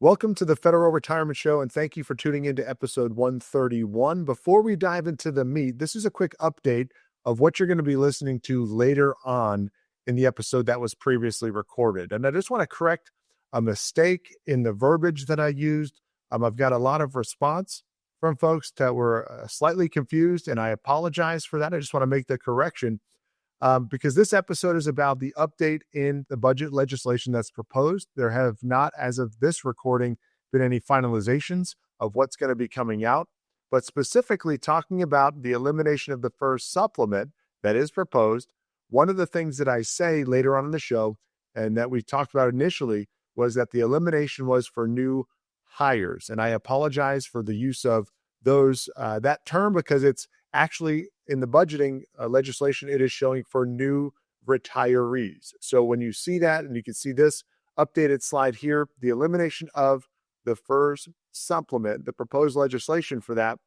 Welcome to the Federal Retirement Show, and thank you for tuning into episode 131. Before we dive into the meat, this is a quick update of what you're going to be listening to later on in the episode that was previously recorded. And I just want to correct a mistake in the verbiage that I used. I've got a lot of response from folks that were slightly confused, and I apologize for that. I just want to make the correction. Because this episode is about the update in the budget legislation that's proposed. There have not, as of this recording, been any finalizations of what's going to be coming out, but specifically talking about the elimination of the FERS supplement that is proposed. One of the things that I say later on in the show, and that we talked about initially, was that the elimination was for new hires. And I apologize for the use of that term because it's actually in the budgeting legislation, it is showing for new retirees. So when you see that, and you can see this updated slide here, the elimination of the FERS supplement, the proposed legislation for that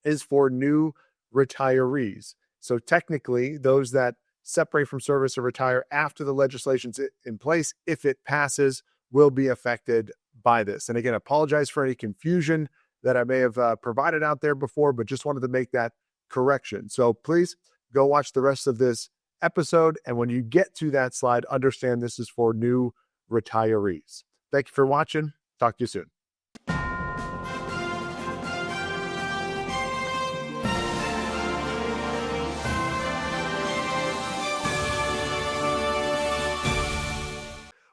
is for new retirees. So technically, those that separate from service or retire after the legislation's in place, if it passes, will be affected by this. And again, I apologize for any confusion that I may have provided out there before, but just wanted to make that correction. So please go watch the rest of this episode. And when you get to that slide, understand this is for new retirees. Thank you for watching. Talk to you soon.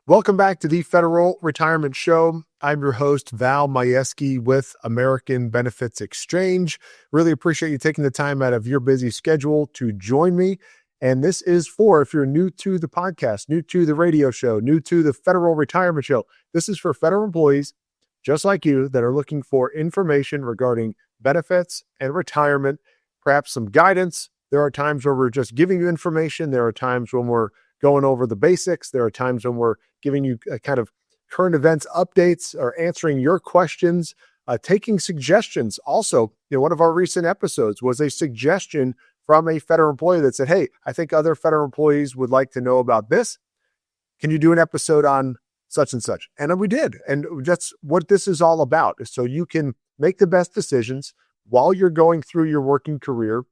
Welcome back to the Federal Retirement Show. I'm your host, Val Majewski with American Benefits Exchange. Really appreciate you taking the time out of your busy schedule to join me. And this is for, if you're new to the podcast, new to the radio show, new to the Federal Retirement Show, this is for federal employees just like you that are looking for information regarding benefits and retirement, perhaps some guidance. There are times where we're just giving you information. There are times when we're going over the basics. There are times when we're giving you a kind of current events updates or answering your questions, taking suggestions. Also, one of our recent episodes was a suggestion from a federal employee that said, hey, I think other federal employees would like to know about this. Can you do an episode on such and such? And we did. And that's what this is all about. So you can make the best decisions while you're going through your working career,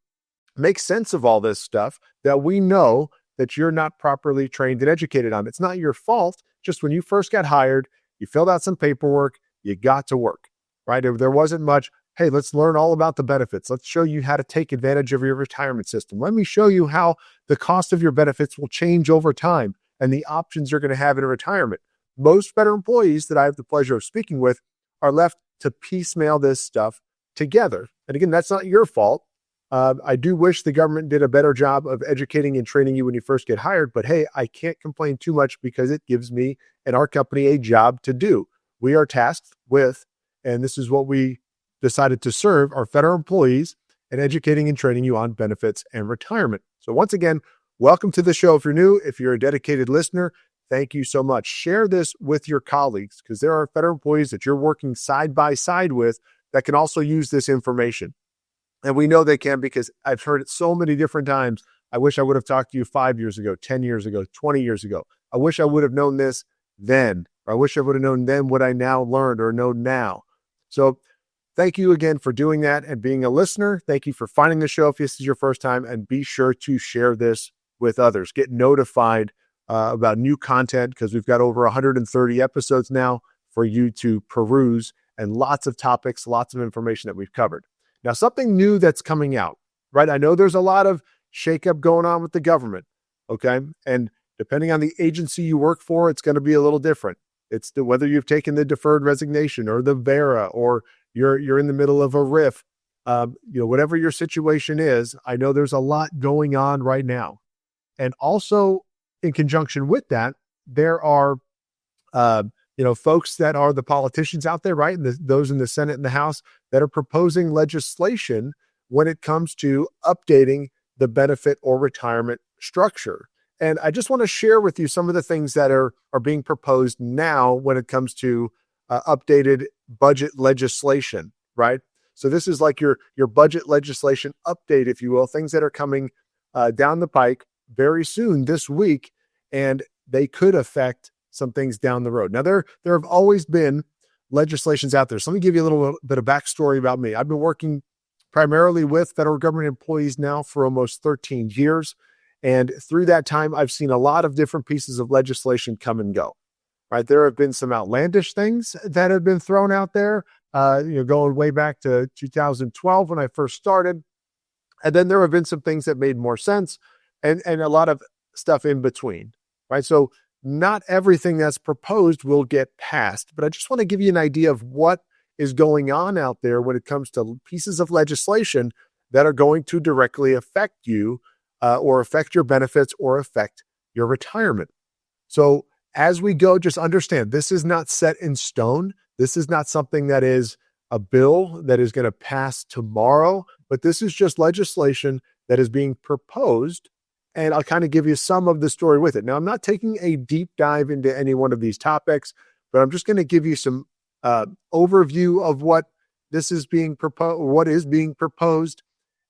make sense of all this stuff that we know that you're not properly trained and educated on. It's not your fault. Just when you first got hired, you filled out some paperwork, you got to work, right? There wasn't much, hey, let's learn all about the benefits. Let's show you how to take advantage of your retirement system. Let me show you how the cost of your benefits will change over time and the options you're going to have in retirement. Most federal employees that I have the pleasure of speaking with are left to piecemeal this stuff together. And again, that's not your fault. I do wish the government did a better job of educating and training you when you first get hired, but hey, I can't complain too much because it gives me and our company a job to do. We are tasked with, and this is what we decided to serve, our federal employees and educating and training you on benefits and retirement. So once again, welcome to the show. If you're new, if you're a dedicated listener, thank you so much. Share this with your colleagues because there are federal employees that you're working side by side with that can also use this information. And we know they can because I've heard it so many different times. I wish I would have talked to you 5 years ago, 10 years ago, 20 years ago. I wish I would have known this then, or I wish I would have known then what I now learned or know now. So thank you again for doing that and being a listener. Thank you for finding the show if this is your first time, and be sure to share this with others. Get notified about new content because we've got over 130 episodes now for you to peruse and lots of topics, lots of information that we've covered. Now, something new that's coming out, right? I know there's a lot of shakeup going on with the government, okay? And depending on the agency you work for, it's going to be a little different. It's whether you've taken the deferred resignation or the VERA, or you're in the middle of a RIF, whatever your situation is. I know there's a lot going on right now. And also in conjunction with that, there are folks that are the politicians out there, right? And those in the Senate and the House that are proposing legislation when it comes to updating the benefit or retirement structure. And I just want to share with you some of the things that are being proposed now when it comes to updated budget legislation, right? So this is like your budget legislation update, if you will, things that are coming down the pike very soon this week, and they could affect some things down the road. Now, there have always been legislations out there. So let me give you a little bit of backstory about me. I've been working primarily with federal government employees now for almost 13 years. And through that time, I've seen a lot of different pieces of legislation come and go. Right. There have been some outlandish things that have been thrown out there, going way back to 2012 when I first started. And then there have been some things that made more sense and a lot of stuff in between. Right. So not everything that's proposed will get passed, but I just want to give you an idea of what is going on out there when it comes to pieces of legislation that are going to directly affect you or affect your benefits or affect your retirement. So as we go, just understand this is not set in stone. This is not something that is a bill that is going to pass tomorrow, but this is just legislation that is being proposed. And I'll kind of give you some of the story with it. Now, I'm not taking a deep dive into any one of these topics, but I'm just going to give you some overview of what this is being proposed, what is being proposed,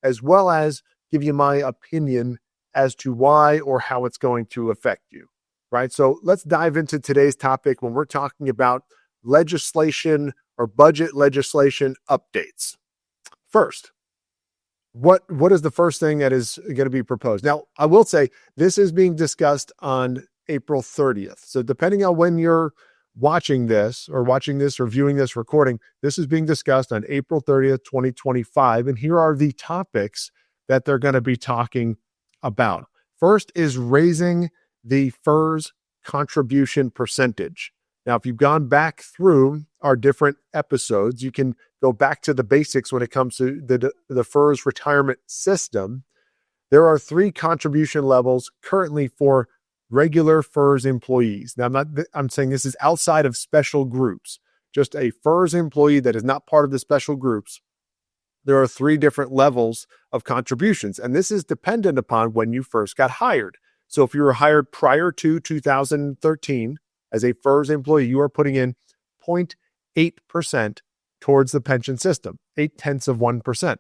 as well as give you my opinion as to why or how it's going to affect you. Right. So let's dive into today's topic when we're talking about legislation or budget legislation updates. First, what is the first thing that is going to be proposed? Now, I will say this is being discussed on April 30th. So depending on when you're watching this or viewing this recording, this is being discussed on April 30th, 2025. And here are the topics that they're going to be talking about. First is raising the FERS contribution percentage. Now, if you've gone back through our different episodes, you can go back to the basics when it comes to the FERS retirement system. There are 3 contribution levels currently for regular FERS employees. Now, I'm saying this is outside of special groups, just a FERS employee that is not part of the special groups. There are 3 different levels of contributions, and this is dependent upon when you first got hired. So if you were hired prior to 2013 as a FERS employee, you are putting in 0.8% towards the pension system, 0.8%.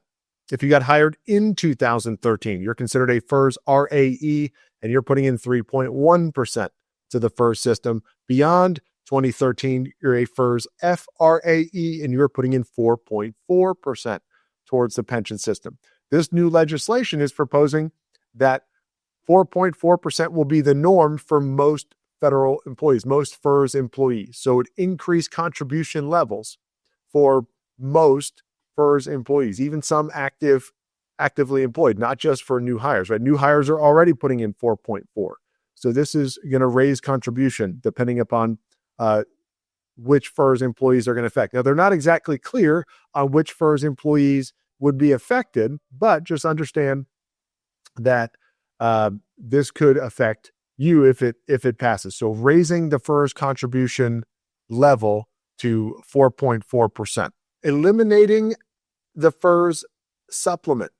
If you got hired in 2013, you're considered a FERS RAE, and you're putting in 3.1% to the FERS system. Beyond 2013, you're a FERS FRAE, and you're putting in 4.4% towards the pension system. This new legislation is proposing that 4.4% will be the norm for most federal employees, most FERS employees. So it increased contribution levels for most FERS employees, even some actively employed, not just for new hires, right? New hires are already putting in 4.4. So this is going to raise contribution depending upon which FERS employees are going to affect. Now, they're not exactly clear on which FERS employees would be affected, but just understand that this could affect you if it passes. So raising the FERS contribution level to 4.4%, eliminating the FERS supplement.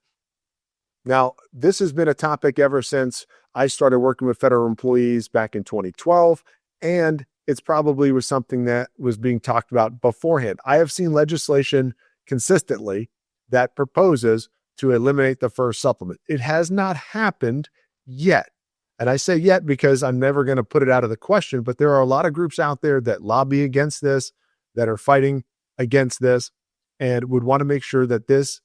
Now, this has been a topic ever since I started working with federal employees back in 2012, and it's probably was something that was being talked about beforehand. I have seen legislation consistently that proposes to eliminate the FERS supplement. It has not happened yet. And I say yet because I'm never going to put it out of the question, but there are a lot of groups out there that lobby against this, that are fighting against this, and would want to make sure that this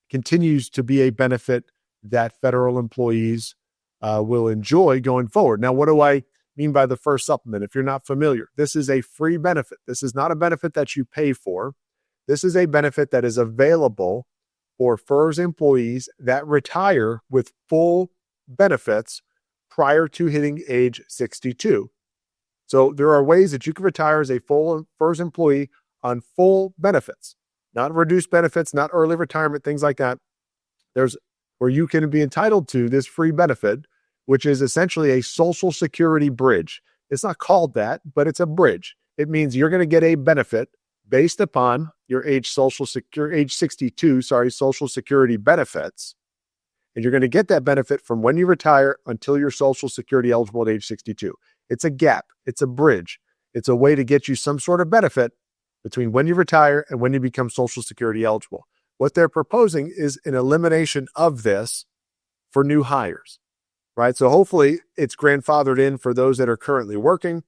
continues to be a benefit that federal employees will enjoy going forward. Now, what do I mean by the FERS supplement? If you're not familiar, this is a free benefit. This is not a benefit that you pay for. This is a benefit that is available for FERS employees that retire with full benefits prior to hitting age 62. So there are ways that you can retire as a full FERS employee on full benefits, not reduced benefits, not early retirement, things like that. There's where you can be entitled to this free benefit, which is essentially a Social Security bridge. It's not called that, but it's a bridge. It means you're going to get a benefit based upon your age 62, Social Security benefits. And you're going to get that benefit from when you retire until you're Social Security eligible at age 62. It's a gap. It's a bridge. It's a way to get you some sort of benefit between when you retire and when you become Social Security eligible. What they're proposing is an elimination of this for new hires, right? So hopefully it's grandfathered in for those that are currently working,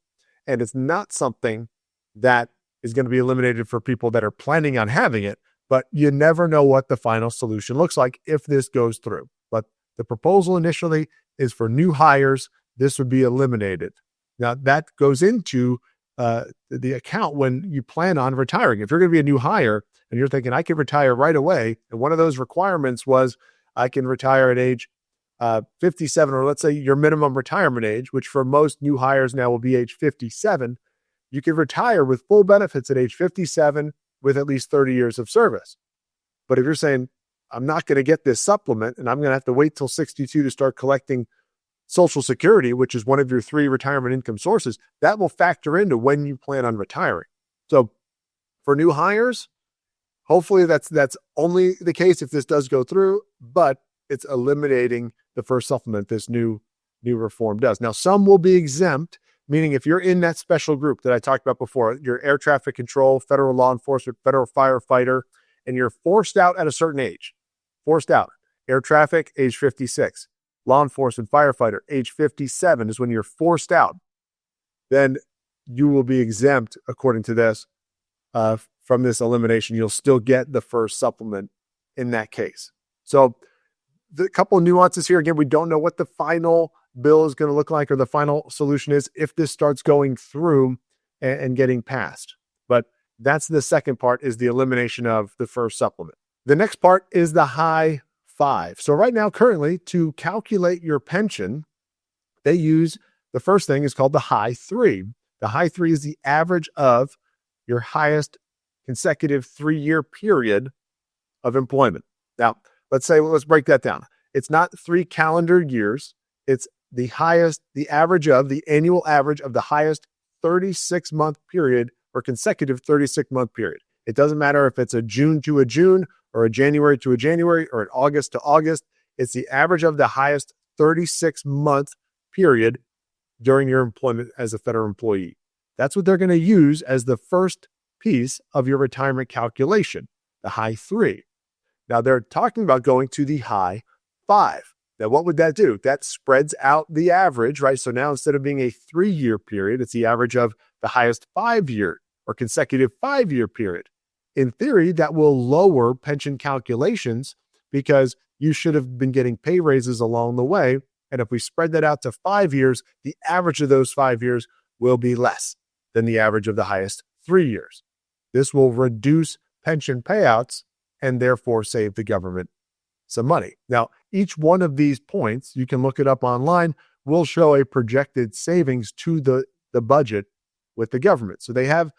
and it's not something that is going to be eliminated for people that are planning on having it, but you never know what the final solution looks like if this goes through. But the proposal initially is for new hires. This would be eliminated. Now, that goes into the account when you plan on retiring. If you're going to be a new hire and you're thinking, I can retire right away, and one of those requirements was I can retire at age 57, or let's say your minimum retirement age, which for most new hires now will be age 57, you can retire with full benefits at age 57 with at least 30 years of service. But if you're saying, I'm not going to get this supplement and I'm going to have to wait till 62 to start collecting Social Security, which is one of your 3 retirement income sources, that will factor into when you plan on retiring. So for new hires, hopefully that's only the case if this does go through, but it's eliminating the first supplement this new reform does. Now, some will be exempt, meaning if you're in that special group that I talked about before, your air traffic control, federal law enforcement, federal firefighter, and you're forced out at a certain age, forced out. Air traffic, age 56. Law enforcement, firefighter, age 57 is when you're forced out. Then you will be exempt, according to this, from this elimination. You'll still get the first supplement in that case. So the couple of nuances here. Again, we don't know what the final bill is going to look like or the final solution is if this starts going through and getting passed. But that's the second part, is the elimination of the first supplement. The next part is the high 5. So right now, currently, to calculate your pension, they use, the first thing is called the high 3. The high 3 is the average of your highest consecutive 3-year period of employment. Now, let's break that down. It's not 3 calendar years. It's the annual average of the highest 36-month period or consecutive 36-month period. It doesn't matter if it's a June to a June or a January to a January or an August to August. It's the average of the highest 36-month period during your employment as a federal employee. That's what they're going to use as the first piece of your retirement calculation, the high 3. Now, they're talking about going to the high 5. Now, what would that do? That spreads out the average, right? So now instead of being a 3-year period, it's the average of the highest 5-year or consecutive 5-year period. In theory, that will lower pension calculations because you should have been getting pay raises along the way. And if we spread that out to 5 years, the average of those 5 years will be less than the average of the highest 3 years. This will reduce pension payouts and therefore save the government some money. Now, each one of these points, you can look it up online, will show a projected savings to the budget with the government. So they have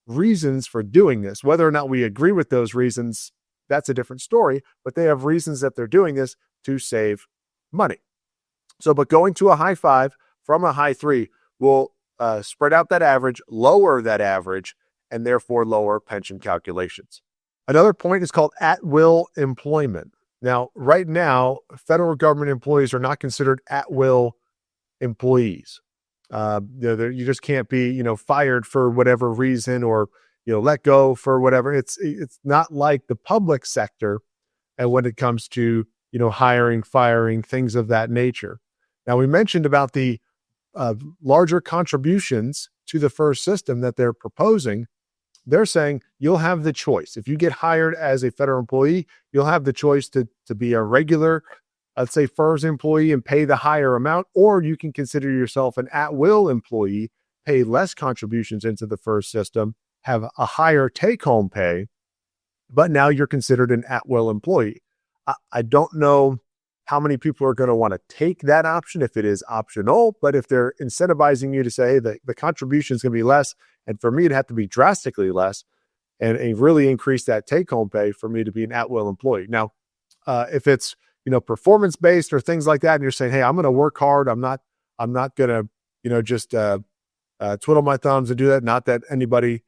reasons for doing this. Whether or not we agree with those reasons, that's a different story, but they have reasons that they're doing this to save money. So, but going to a high 5 from a high 3 will spread out that average, lower that average, and therefore lower pension calculations. Another point is called at-will employment. Now, right now, federal government employees are not considered at-will employees. You just can't be, fired for whatever reason or, let go for whatever. It's not like the public sector, and when it comes to, hiring, firing, things of that nature. Now, we mentioned about the larger contributions to the FERS system that they're proposing. They're saying you'll have the choice. If you get hired as a federal employee, you'll have the choice to be a regular, let's say, FERS employee and pay the higher amount, or you can consider yourself an at-will employee, pay less contributions into the FERS system, have a higher take-home pay, but now you're considered an at-will employee. I don't know how many people are going to want to take that option if it is optional, but if they're incentivizing you to say that the contribution is going to be less, and for me, it'd have to be drastically less and really increase that take-home pay for me to be an at-will employee. Now, if it's, performance-based or things like that, and you're saying, hey, I'm going to work hard. I'm not going to, just twiddle my thumbs and do that. Not that anybody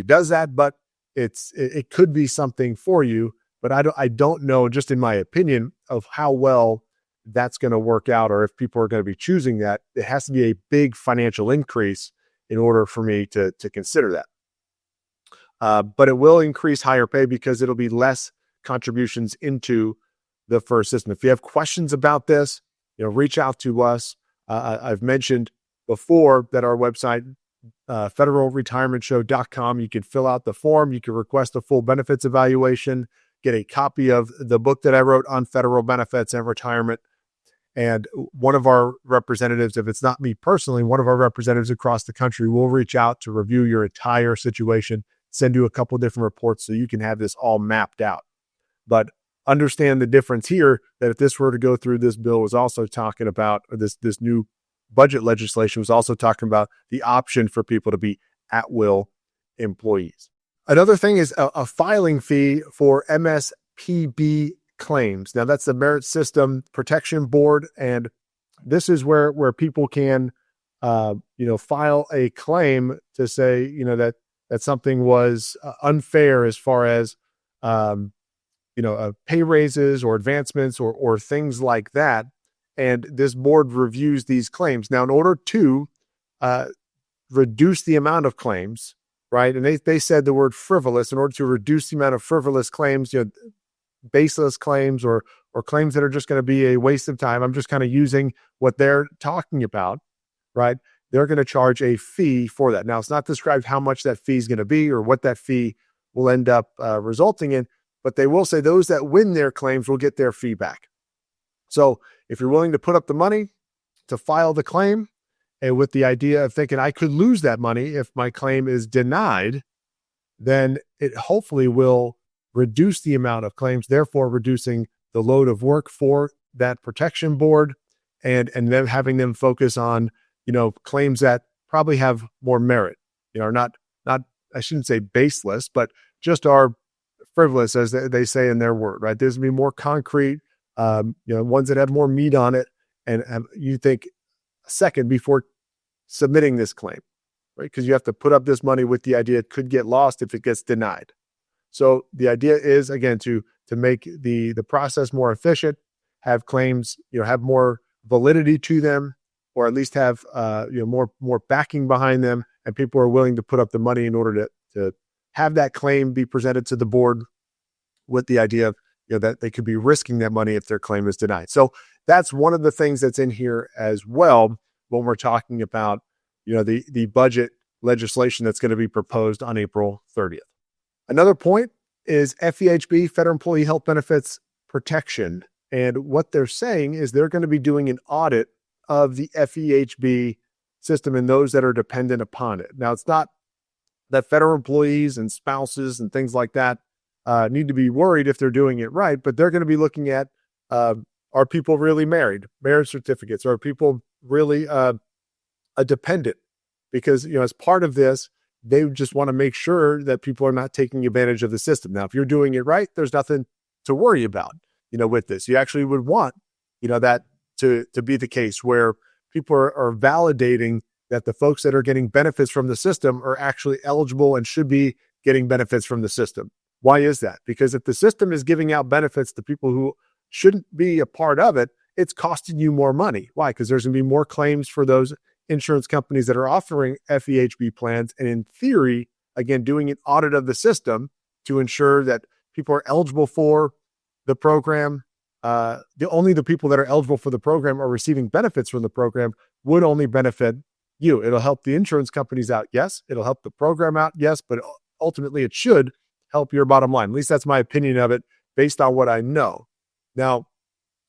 does that, but it could be something for you. But I don't know, just in my opinion, of how well that's going to work out, or if people are going to be choosing that. It has to be a big financial increase in order for me to consider that. But it will increase higher pay because it'll be less contributions into the FERS system. If you have questions about this, reach out to us. I've mentioned before that our website, federalretirementshow.com. You can fill out the form. You can request a full benefits evaluation, get a copy of the book that I wrote on federal benefits and retirement. And one of our representatives, if it's not me personally, one of our representatives across the country will reach out to review your entire situation, send you a couple of different reports so you can have this all mapped out. But understand the difference here, that if this were to go through, this bill was also talking about, or this new budget legislation was also talking about the option for people to be at-will employees. Another thing is a filing fee for MSPB claims. Now, that's the Merit System Protection Board, and this is where people can, file a claim to say, that something was unfair as far as, pay raises or advancements or things like that. And this board reviews these claims. Now, in order to reduce the amount of claims, right? And they said the word frivolous. In order to reduce the amount of frivolous claims, baseless claims or claims that are just going to be a waste of time. I'm just kind of using what they're talking about, right? They're going to charge a fee for that. Now, it's not described how much that fee is going to be or what that fee will end up resulting in, but they will say those that win their claims will get their fee back. So if you're willing to put up the money to file the claim, and with the idea of thinking I could lose that money if my claim is denied, then it hopefully will reduce the amount of claims, therefore reducing the load of work for that protection board, and then having them focus on, claims that probably have more merit, are not, I shouldn't say baseless, but just are frivolous, as they say in their word, right? There's going to be more concrete, ones that have more meat on it. And you think a second before submitting this claim, right? Because you have to put up this money with the idea it could get lost if it gets denied. So the idea is, again, to make the process more efficient, have claims, have more validity to them, or at least have, more backing behind them, and people are willing to put up the money in order to have that claim be presented to the board with the idea of, that they could be risking that money if their claim is denied. So that's one of the things that's in here as well when we're talking about, the budget legislation that's going to be proposed on April 30th. Another point is FEHB, Federal Employee Health Benefits Protection. And what they're saying is they're going to be doing an audit of the FEHB system and those that are dependent upon it. Now, it's not that federal employees and spouses and things like that need to be worried if they're doing it right, but they're going to be looking at, are people really married? Marriage certificates. Are people really a dependent? Because, as part of this, they just want to make sure that people are not taking advantage of the system. Now, if you're doing it right, there's nothing to worry about, with this. You actually would want, that to be the case where people are validating that the folks that are getting benefits from the system are actually eligible and should be getting benefits from the system. Why is that? Because if the system is giving out benefits to people who shouldn't be a part of it, it's costing you more money. Why? Because there's going to be more claims for those insurance companies that are offering FEHB plans. And in theory, again, doing an audit of the system to ensure that people are eligible for the program. Only the people that are eligible for the program are receiving benefits from the program would only benefit you. It'll help the insurance companies out. Yes. It'll help the program out. Yes. But ultimately it should help your bottom line. At least that's my opinion of it based on what I know. Now,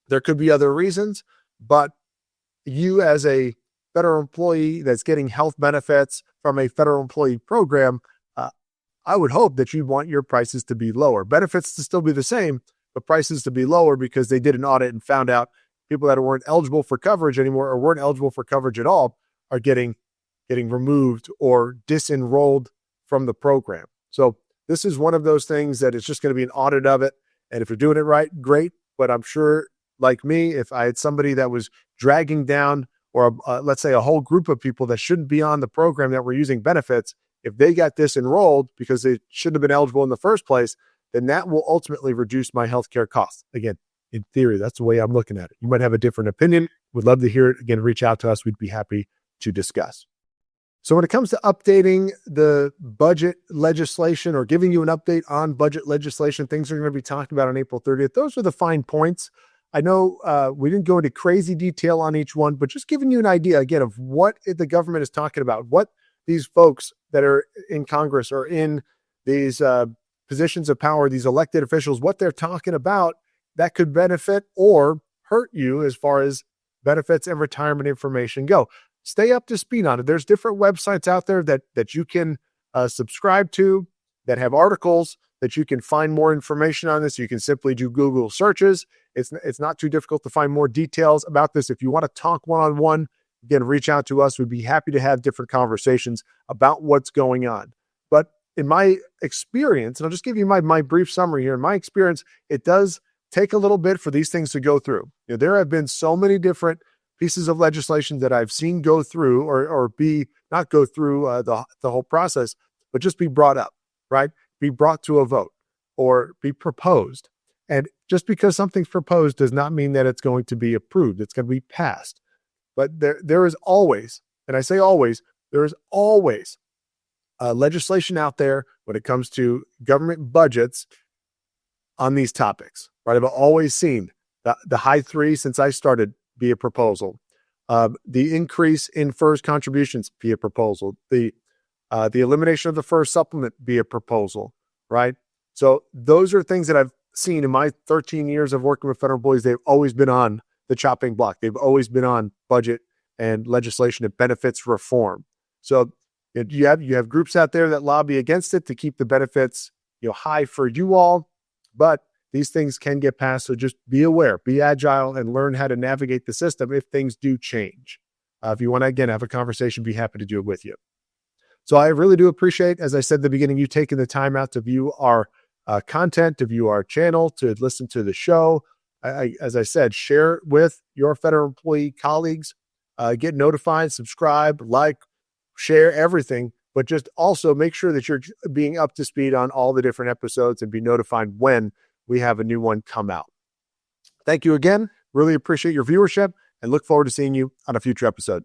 there could be other reasons, but you as a federal employee that's getting health benefits from a federal employee program, I would hope that you'd want your prices to be lower. Benefits to still be the same, but prices to be lower because they did an audit and found out people that weren't eligible for coverage anymore or weren't eligible for coverage at all are getting removed or disenrolled from the program. So this is one of those things that it's just going to be an audit of it. And if you're doing it right, great. But I'm sure, like me, if I had somebody that was dragging down, or let's say a whole group of people that shouldn't be on the program that were using benefits, if they got disenrolled because they shouldn't have been eligible in the first place, then that will ultimately reduce my healthcare costs. Again, in theory, that's the way I'm looking at it. You might have a different opinion. Would love to hear it. Again, reach out to us. We'd be happy to discuss. So when it comes to updating the budget legislation or giving you an update on budget legislation, things we're going to be talking about on April 30th, those are the fine points. I know we didn't go into crazy detail on each one, but just giving you an idea, again, of what the government is talking about, what these folks that are in Congress or in these positions of power, these elected officials, what they're talking about that could benefit or hurt you as far as benefits and retirement information go. Stay up to speed on it. There's different websites out there that you can subscribe to that have articles that you can find more information on this. You can simply do Google searches. It's not too difficult to find more details about this. If you want to talk one-on-one, again, reach out to us. We'd be happy to have different conversations about what's going on. But in my experience, and I'll just give you my brief summary here. In my experience, it does take a little bit for these things to go through. There have been so many different pieces of legislation that I've seen go through or be not go through the whole process, but just be brought up, right? Be brought to a vote or be proposed. And just because something's proposed does not mean that it's going to be approved. It's going to be passed. But there is always, and I say always, there is always legislation out there when it comes to government budgets on these topics, right? I've always seen the high three since I started be a proposal. The increase in FERS contributions be a proposal. The elimination of the FERS supplement be a proposal, right? So those are things that I've seen in my 13 years of working with federal employees. They've always been on the chopping block. They've always been on budget and legislation that benefits reform. So you have groups out there that lobby against it to keep the benefits high for you all, but these things can get passed. So just be aware, be agile, and learn how to navigate the system if things do change. If you want to, again, have a conversation, be happy to do it with you. So I really do appreciate, as I said at the beginning, you taking the time out to view our content, to view our channel, to listen to the show. As I said, share with your federal employee colleagues, get notified, subscribe, like, share everything, but just also make sure that you're being up to speed on all the different episodes and be notified when we have a new one come out. Thank you again. Really appreciate your viewership and look forward to seeing you on a future episode.